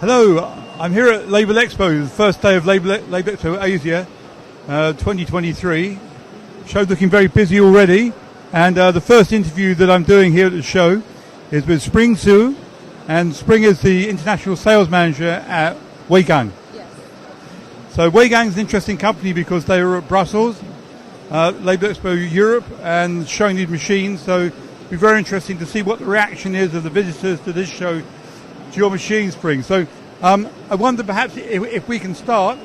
Hello, I'm here at Labelexpo, the first day of Labelexpo Asia 2023. Show's looking very busy already, and the first interview that I'm doing here at the show is with Spring Su, and Spring is the international sales manager at Weigang. Yes. So Weigang is an interesting company because they were at Brussels, Labelexpo Europe, and showing these machines. So it'll be very interesting to see what the reaction is of the visitors to this show, to your machine, Spring. So I wonder perhaps if we can start,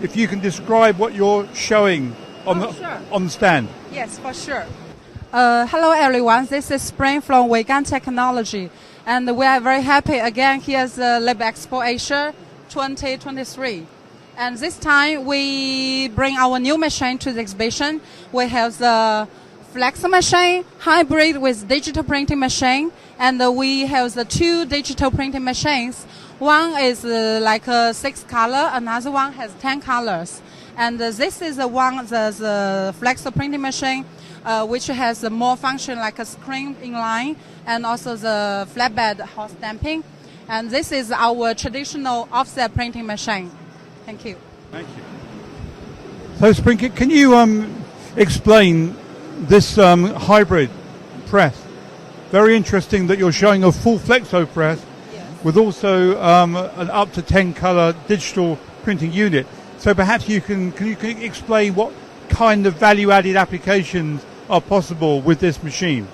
if you can describe what you're showing on the stand. Yes, for sure. Hello everyone, this is Spring from Weigang Technology, and we are very happy again here at Labelexpo Asia 2023. And this time we bring our new machine to the exhibition. We have the flex machine, hybrid with digital printing machine, and we have the two digital printing machines. One is like 6 color, another one has 10 colors. And this is the one, the flex printing machine, which has more function like a screen inline and also the flatbed hot stamping. And this is our traditional offset printing machine. Thank you. Thank you. So Spring, can you explain this hybrid press? Very interesting that you're showing a full flexo press, yes, with also an up to 10 color digital printing unit. So perhaps you can explain what kind of value-added applications are possible with this machine?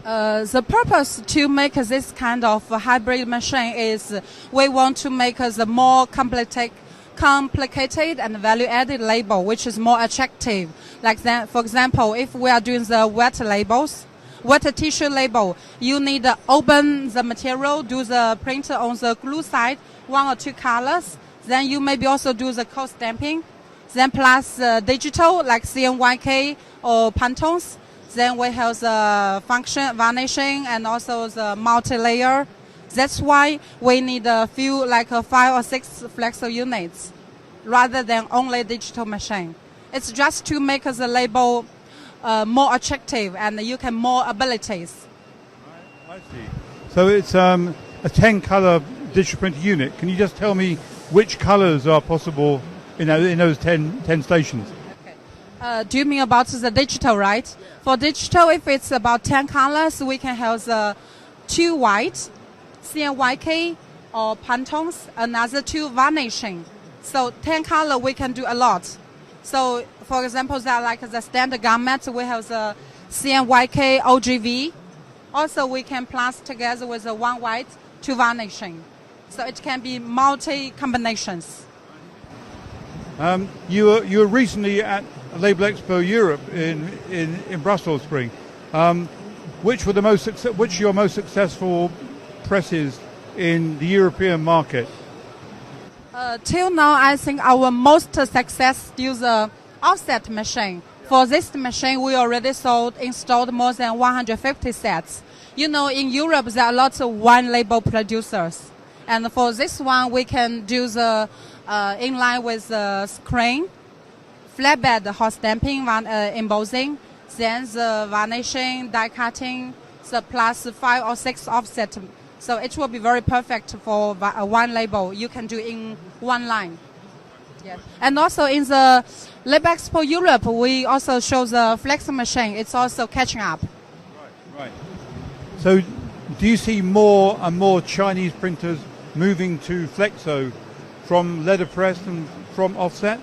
The purpose to make this kind of hybrid machine is we want to make the more complicated and value-added label, which is more attractive. Like that, for example, if we are doing the wet labels, wet tissue label, you need to open the material, do the print on the glue side, 1 or 2 colors. Then you maybe also do the cold stamping. Then plus digital like CMYK or Pantones. Then we have the function varnishing and also the multi-layer. That's why we need a few, like 5 or 6 flexo units rather than only digital machine. It's just to make the label more attractive and you can more abilities. I see. So it's a 10 color digital printer unit. Can you just tell me which colors are possible in those 10 stations? Do you mean about the digital, right? For digital, if it's about 10 colors, we can have the 2 white, CMYK or Pantones, another 2 varnishing. So 10 color, we can do a lot. So for example, that like the standard garment, we have the CMYK OGV. Also, we can plus together with the 1 white, 2 varnishing. So it can be multi combinations. You were recently at Labelexpo Europe in Brussels, Spring. Which are your most successful presses in the European market? Till now, I think our most success is the offset machine. For this machine, we already installed more than 150 sets. You know, in Europe, there are lots of wine label producers. And for this one, we can do the inline with the screen, flatbed hot stamping, embossing, then the varnishing, die cutting, the plus 5 or 6 offset. So it will be very perfect for one label. You can do in one line. Yes. And also in the Labelexpo Europe, we also show the flex machine. It's also catching up. Right. So do you see more and more Chinese printers moving to flexo from letterpress and from offset?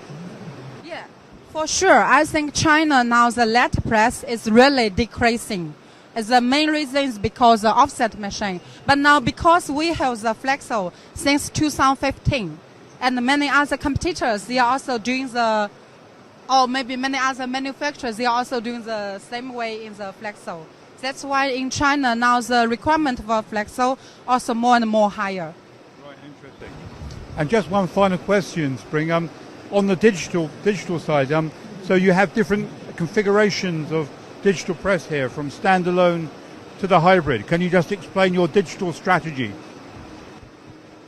Yeah, for sure. I think China now, the letterpress is really decreasing. The main reason is because of the offset machine. But now because we have the flexo since 2015, and many other competitors, they are also doing or maybe many other manufacturers, they are also doing the same way in the flexo. That's why in China now the requirement for flexo also more and more higher. Right, interesting. And just one final question, Spring. On the digital side, so you have different configurations of digital press here, from standalone to the hybrid. Can you just explain your digital strategy?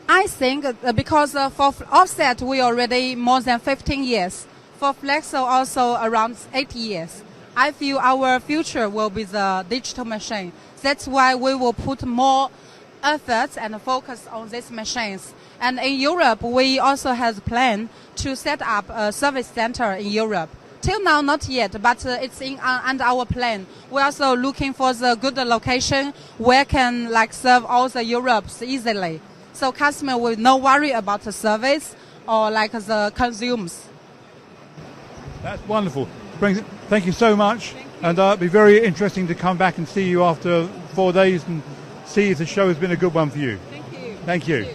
I think because for offset we already more than 15 years. For flexo also around 8 years. I feel our future will be the digital machine. That's why we will put more efforts and focus on these machines. And in Europe, we also have plan to set up a service center in Europe. Till now, not yet, but it's under our plan. We're also looking for the good location where can serve all the Europes easily. So customer will no worry about the service or the consumers. That's wonderful. Thank you so much. And it'll be very interesting to come back and see you after 4 days and see if the show has been a good one for you. Thank you. Thank you.